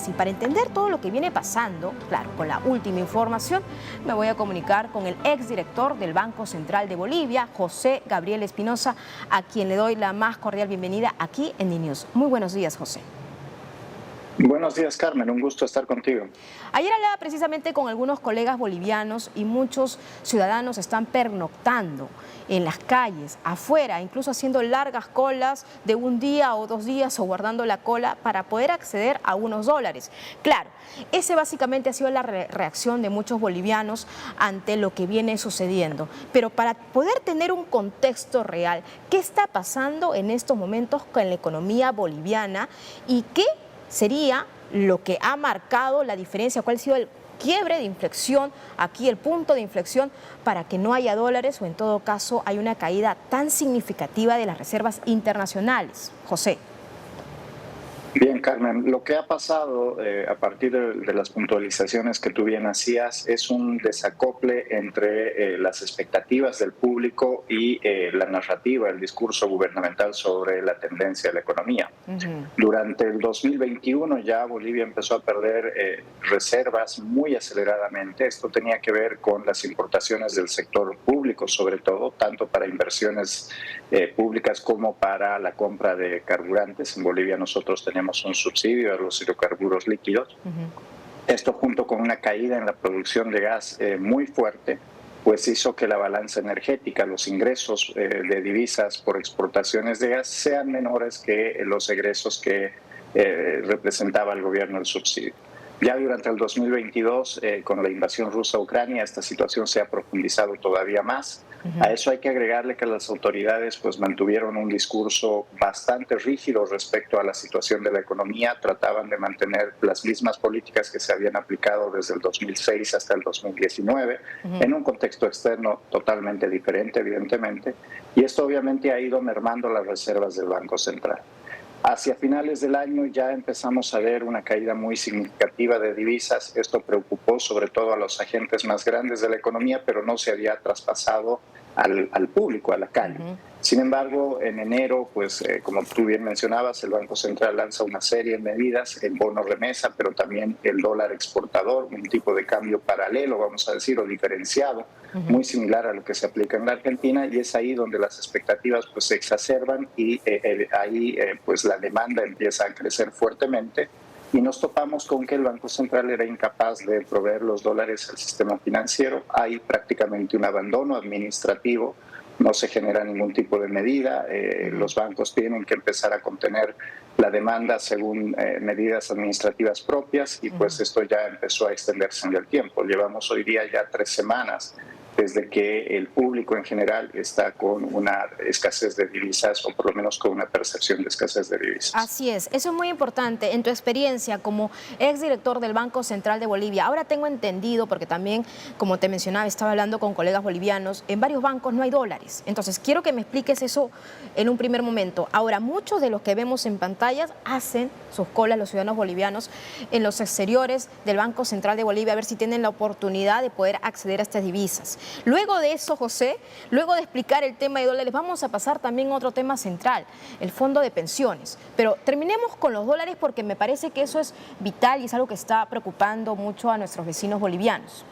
Y para entender todo lo que viene pasando, claro, con la última información, me voy a comunicar con el exdirector del Banco Central de Bolivia, José Gabriel Espinosa, a quien le doy la más cordial bienvenida aquí en DNews. Muy buenos días, José. Buenos días, Carmen. Un gusto estar contigo. Ayer hablaba precisamente con algunos colegas bolivianos y muchos ciudadanos están pernoctando en las calles, afuera, incluso haciendo largas colas de un día o 2 días o guardando la cola para poder acceder a unos dólares. Claro, ese básicamente ha sido la reacción de muchos bolivianos ante lo que viene sucediendo. Pero para poder tener un contexto real, ¿qué está pasando en estos momentos con la economía boliviana y qué sería lo que ha marcado la diferencia? ¿Cuál ha sido el quiebre de inflexión, aquí el punto de inflexión para que no haya dólares o en todo caso hay una caída tan significativa de las reservas internacionales? José. Bien, Carmen, lo que ha pasado a partir de las puntualizaciones que tú bien hacías es un desacople entre las expectativas del público y la narrativa, el discurso gubernamental sobre la tendencia de la economía. Durante el 2021 ya Bolivia empezó a perder reservas muy aceleradamente. Esto tenía que ver con las importaciones del sector público, sobre todo, tanto para inversiones públicas como para la compra de carburantes. En Bolivia nosotros tenemos un subsidio a los hidrocarburos líquidos. Esto junto con una caída en la producción de gas muy fuerte, pues hizo que la balanza energética, los ingresos de divisas por exportaciones de gas sean menores que los egresos que representaba el gobierno del subsidio. Ya durante el 2022, con la invasión rusa a Ucrania, esta situación se ha profundizado todavía más. A eso hay que agregarle que las autoridades pues mantuvieron un discurso bastante rígido respecto a la situación de la economía, trataban de mantener las mismas políticas que se habían aplicado desde el 2006 hasta el 2019, en un contexto externo totalmente diferente, evidentemente, y esto obviamente ha ido mermando las reservas del Banco Central. Hacia finales del año ya empezamos a ver una caída muy significativa de divisas. Esto preocupó sobre todo a los agentes más grandes de la economía, pero no se había traspasado al público, a la calle. Sin embargo, en enero, pues como tú bien mencionabas, el Banco Central lanza una serie de medidas, el bono remesa, pero también el dólar exportador, un tipo de cambio paralelo, vamos a decir, o diferenciado, muy similar a lo que se aplica en la Argentina, y es ahí donde las expectativas pues se exacerban y ahí pues la demanda empieza a crecer fuertemente. Y nos topamos con que el Banco Central era incapaz de proveer los dólares al sistema financiero. Hay prácticamente un abandono administrativo, no se genera ningún tipo de medida. Los bancos tienen que empezar a contener la demanda según medidas administrativas propias y pues esto ya empezó a extenderse en el tiempo. Llevamos hoy día ya 3 semanas desde que el público en general está con una escasez de divisas o por lo menos con una percepción de escasez de divisas. Así es, eso es muy importante. En tu experiencia como exdirector del Banco Central de Bolivia, ahora tengo entendido, porque también, como te mencionaba, estaba hablando con colegas bolivianos, en varios bancos no hay dólares. Entonces, quiero que me expliques eso en un primer momento. Ahora, muchos de los que vemos en pantallas hacen sus colas, los ciudadanos bolivianos, en los exteriores del Banco Central de Bolivia, a ver si tienen la oportunidad de poder acceder a estas divisas. Luego de eso, José, luego de explicar el tema de dólares, vamos a pasar también a otro tema central, el fondo de pensiones. Pero terminemos con los dólares porque me parece que eso es vital y es algo que está preocupando mucho a nuestros vecinos bolivianos.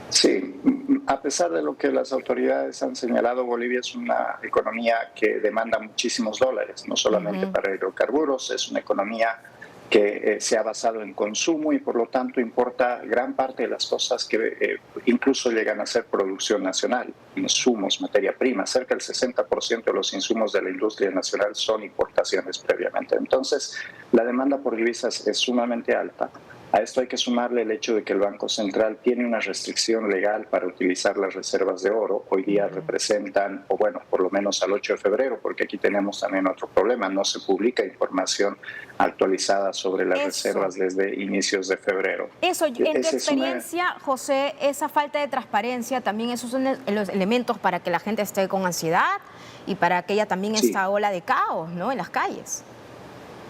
Sí, a pesar de lo que las autoridades han señalado, Bolivia es una economía que demanda muchísimos dólares, no solamente para hidrocarburos, es una economía que se ha basado en consumo y por lo tanto importa gran parte de las cosas que incluso llegan a ser producción nacional, insumos, materia prima. Cerca del 60% de los insumos de la industria nacional son importaciones previamente. Entonces, la demanda por divisas es sumamente alta. A esto hay que sumarle el hecho de que el Banco Central tiene una restricción legal para utilizar las reservas de oro. Hoy día representan, o bueno, por lo menos al 8 de febrero, porque aquí tenemos también otro problema, no se publica información actualizada sobre las reservas desde inicios de febrero. Eso, en tu experiencia, José, esa falta de transparencia, también esos son los elementos para que la gente esté con ansiedad y para que haya también esta ola de caos, ¿no?, en las calles.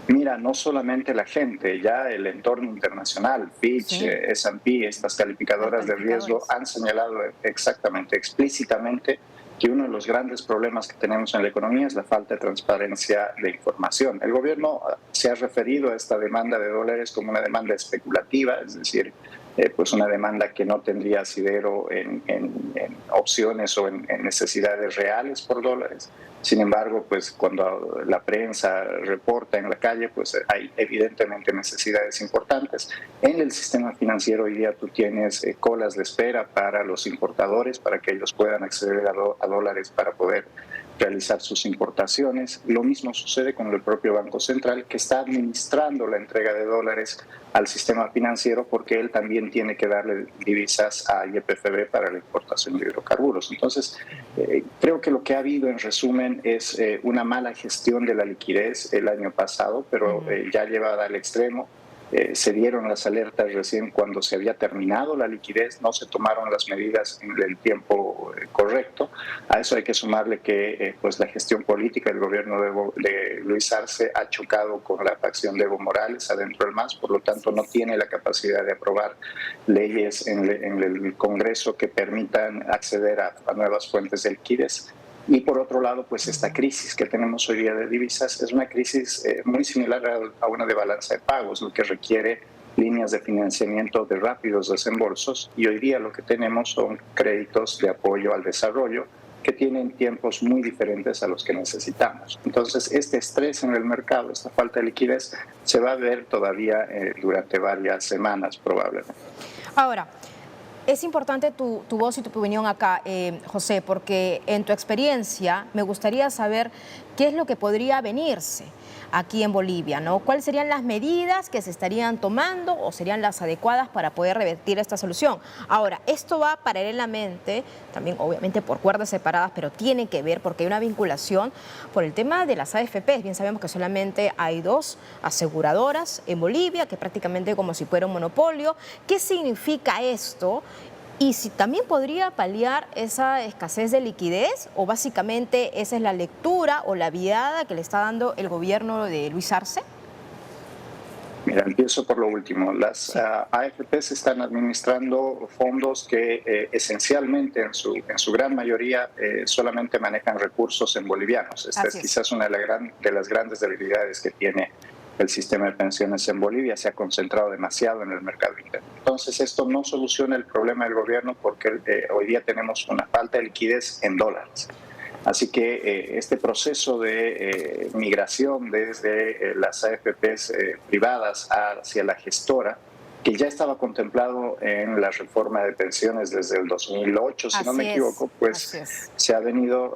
Mira, no solamente la gente, ya el entorno internacional, Fitch, S&P, estas calificadoras de riesgo han señalado exactamente, explícitamente, que uno de los grandes problemas que tenemos en la economía es la falta de transparencia de información. El gobierno se ha referido a esta demanda de dólares como una demanda especulativa, es decir, pues una demanda que no tendría asidero en opciones o en necesidades reales por dólares. Sin embargo, pues cuando la prensa reporta en la calle, pues hay evidentemente necesidades importantes. En el sistema financiero hoy día tú tienes colas de espera para los importadores, para que ellos puedan acceder a dólares para poder realizar sus importaciones. Lo mismo sucede con el propio Banco Central, que está administrando la entrega de dólares al sistema financiero porque él también tiene que darle divisas a YPFB para la importación de hidrocarburos. Entonces, creo que lo que ha habido en resumen es una mala gestión de la liquidez el año pasado, pero ya llevada al extremo. Se dieron las alertas recién cuando se había terminado la liquidez, no se tomaron las medidas en el tiempo correcto. A eso hay que sumarle que pues la gestión política del gobierno de Luis Arce ha chocado con la facción de Evo Morales adentro del MAS, por lo tanto no tiene la capacidad de aprobar leyes en el Congreso que permitan acceder a nuevas fuentes de liquidez. Y por otro lado, pues esta crisis que tenemos hoy día de divisas es una crisis muy similar a una de balanza de pagos, lo que requiere líneas de financiamiento de rápidos desembolsos, y hoy día lo que tenemos son créditos de apoyo al desarrollo que tienen tiempos muy diferentes a los que necesitamos. Entonces, este estrés en el mercado, esta falta de liquidez, se va a ver todavía durante varias semanas probablemente. Ahora, es importante tu voz y tu opinión acá, José, porque en tu experiencia me gustaría saber qué es lo que podría venirse aquí en Bolivia, ¿no? ¿Cuáles serían las medidas que se estarían tomando o serían las adecuadas para poder revertir esta solución? Ahora, esto va paralelamente, también obviamente por cuerdas separadas, pero tiene que ver porque hay una vinculación por el tema de las AFPs. Bien sabemos que solamente hay 2 aseguradoras en Bolivia, que prácticamente como si fuera un monopolio. ¿Qué significa esto? Y si también podría paliar esa escasez de liquidez, o básicamente esa es la lectura o la viada que le está dando el gobierno de Luis Arce. Mira, empiezo por lo último. Las AFPs están administrando fondos que esencialmente en su gran mayoría solamente manejan recursos en bolivianos. Esta es quizás una de las grandes debilidades que tiene el sistema de pensiones en Bolivia. Se ha concentrado demasiado en el mercado interno. Entonces, esto no soluciona el problema del gobierno porque hoy día tenemos una falta de liquidez en dólares. Así que este proceso de migración desde las AFPs privadas hacia la gestora, que ya estaba contemplado en la reforma de pensiones desde el 2008, si no me equivoco, pues se ha venido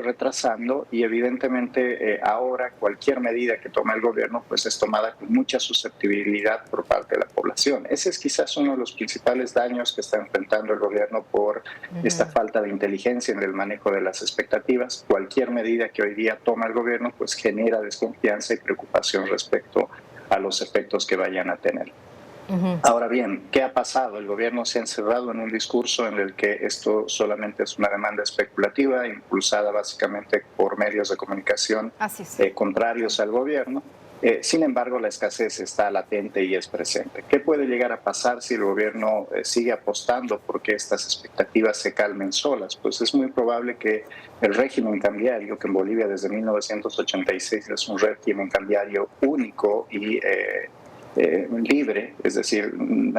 retrasando, y evidentemente ahora cualquier medida que toma el gobierno pues es tomada con mucha susceptibilidad por parte de la población. Ese es quizás uno de los principales daños que está enfrentando el gobierno por esta falta de inteligencia en el manejo de las expectativas. Cualquier medida que hoy día toma el gobierno pues genera desconfianza y preocupación respecto a los efectos que vayan a tener. Ahora bien, ¿qué ha pasado? El gobierno se ha encerrado en un discurso en el que esto solamente es una demanda especulativa, impulsada básicamente por medios de comunicación contrarios al gobierno. Sin embargo, la escasez está latente y es presente. ¿Qué puede llegar a pasar si el gobierno sigue apostando porque estas expectativas se calmen solas? Pues es muy probable que el régimen cambiario, que en Bolivia desde 1986 es un régimen cambiario único y libre, es decir,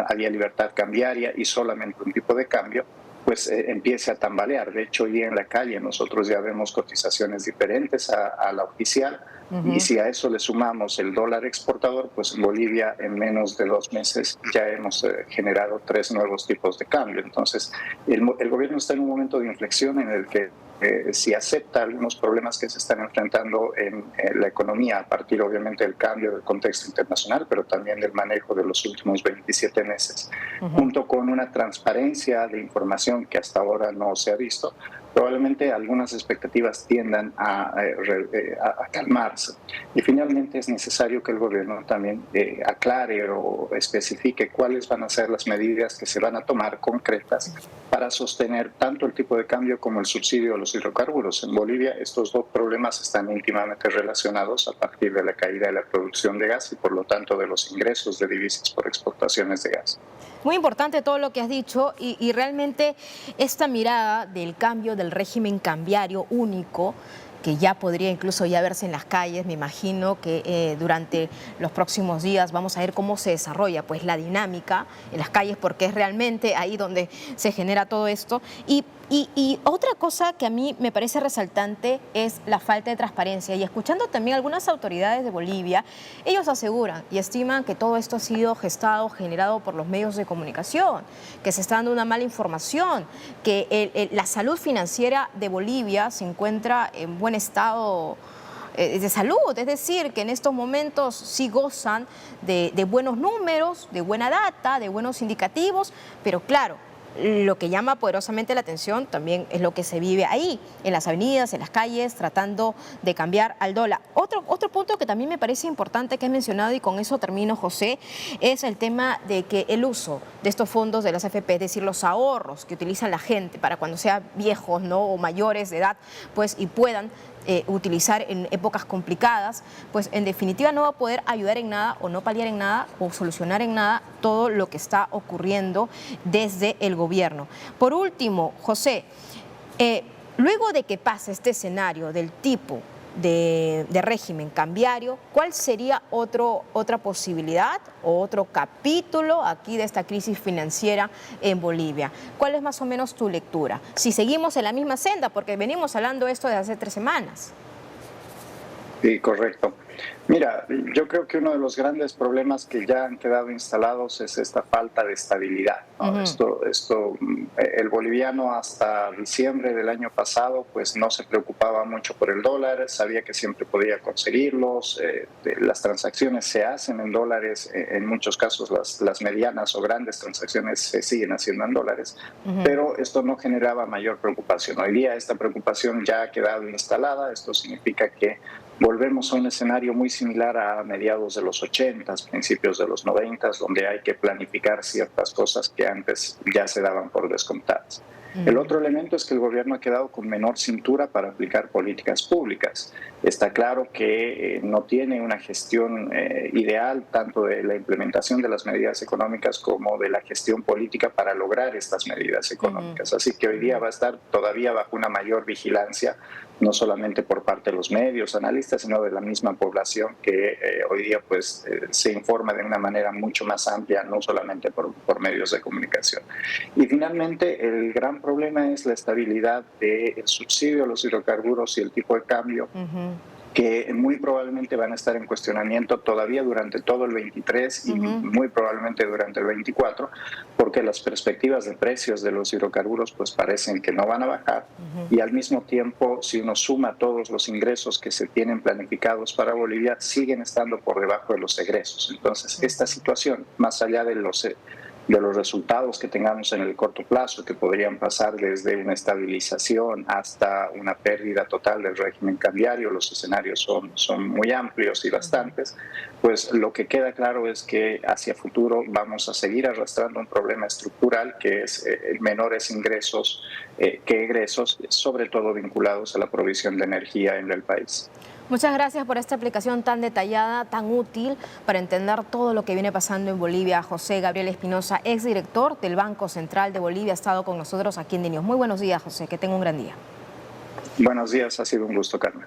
había libertad cambiaria y solamente un tipo de cambio, pues empiece a tambalear. De hecho, hoy en la calle nosotros ya vemos cotizaciones diferentes a la oficial, y si a eso le sumamos el dólar exportador, pues en Bolivia en menos de 2 meses ya hemos generado 3 nuevos tipos de cambio. Entonces, el gobierno está en un momento de inflexión en el que si acepta algunos problemas que se están enfrentando en la economía a partir obviamente del cambio del contexto internacional, pero también del manejo de los últimos 27 meses, junto con una transparencia de información que hasta ahora no se ha visto, probablemente algunas expectativas tiendan a calmarse. Y finalmente es necesario que el gobierno también aclare o especifique cuáles van a ser las medidas que se van a tomar concretas para sostener tanto el tipo de cambio como el subsidio a los hidrocarburos. En Bolivia estos 2 problemas están íntimamente relacionados a partir de la caída de la producción de gas y por lo tanto de los ingresos de divisas por exportaciones de gas. Muy importante todo lo que has dicho y realmente esta mirada del cambio del régimen cambiario único, que ya podría incluso ya verse en las calles, me imagino que durante los próximos días vamos a ver cómo se desarrolla pues la dinámica en las calles, porque es realmente ahí donde se genera todo esto. Y otra cosa que a mí me parece resaltante es la falta de transparencia. Y escuchando también algunas autoridades de Bolivia, ellos aseguran y estiman que todo esto ha sido gestado, generado por los medios de comunicación, que se está dando una mala información, que la salud financiera de Bolivia se encuentra en buen estado de salud, es decir, que en estos momentos sí gozan de buenos números, de buena data, de buenos indicativos, pero claro, lo que llama poderosamente la atención también es lo que se vive ahí, en las avenidas, en las calles, tratando de cambiar al dólar. Otro punto que también me parece importante que has mencionado, y con eso termino, José, es el tema de que el uso de estos fondos de las AFP, es decir, los ahorros que utiliza la gente para cuando sean viejos, ¿no?, o mayores de edad, pues y puedan utilizar en épocas complicadas, pues en definitiva no va a poder ayudar en nada o no paliar en nada o solucionar en nada todo lo que está ocurriendo desde el gobierno. Por último, José, luego de que pase este escenario del tipo de régimen cambiario, ¿cuál sería otra posibilidad o otro capítulo aquí de esta crisis financiera en Bolivia? ¿Cuál es más o menos tu lectura? Si seguimos en la misma senda, porque venimos hablando de esto desde hace 3 semanas. Sí, correcto. Mira, yo creo que uno de los grandes problemas que ya han quedado instalados es esta falta de estabilidad, ¿no? El boliviano hasta diciembre del año pasado pues no se preocupaba mucho por el dólar, sabía que siempre podía conseguirlos, las transacciones se hacen en dólares, en muchos casos las medianas o grandes transacciones se siguen haciendo en dólares, pero esto no generaba mayor preocupación. Hoy día esta preocupación ya ha quedado instalada, esto significa que volvemos a un escenario muy similar a mediados de los 80, principios de los 90, donde hay que planificar ciertas cosas que antes ya se daban por descontadas. El otro elemento es que el gobierno ha quedado con menor cintura para aplicar políticas públicas. Está claro que no tiene una gestión ideal tanto de la implementación de las medidas económicas como de la gestión política para lograr estas medidas económicas. Así que hoy día va a estar todavía bajo una mayor vigilancia, no solamente por parte de los medios, analistas, sino de la misma población que hoy día pues se informa de una manera mucho más amplia, no solamente por medios de comunicación. Y finalmente el gran problema es la estabilidad del subsidio a los hidrocarburos y el tipo de cambio, que muy probablemente van a estar en cuestionamiento todavía durante todo el 23 y muy probablemente durante el 24, porque las perspectivas de precios de los hidrocarburos pues parecen que no van a bajar y al mismo tiempo, si uno suma todos los ingresos que se tienen planificados para Bolivia, siguen estando por debajo de los egresos. Entonces, esta situación, más allá de los resultados que tengamos en el corto plazo, que podrían pasar desde una estabilización hasta una pérdida total del régimen cambiario, los escenarios son muy amplios y bastantes, pues lo que queda claro es que hacia futuro vamos a seguir arrastrando un problema estructural que es menores ingresos que egresos, sobre todo vinculados a la provisión de energía en el país. Muchas gracias por esta explicación tan detallada, tan útil para entender todo lo que viene pasando en Bolivia. José Gabriel Espinosa, exdirector del Banco Central de Bolivia, ha estado con nosotros aquí en DNews. Muy buenos días, José, que tenga un gran día. Buenos días, ha sido un gusto, Carmen.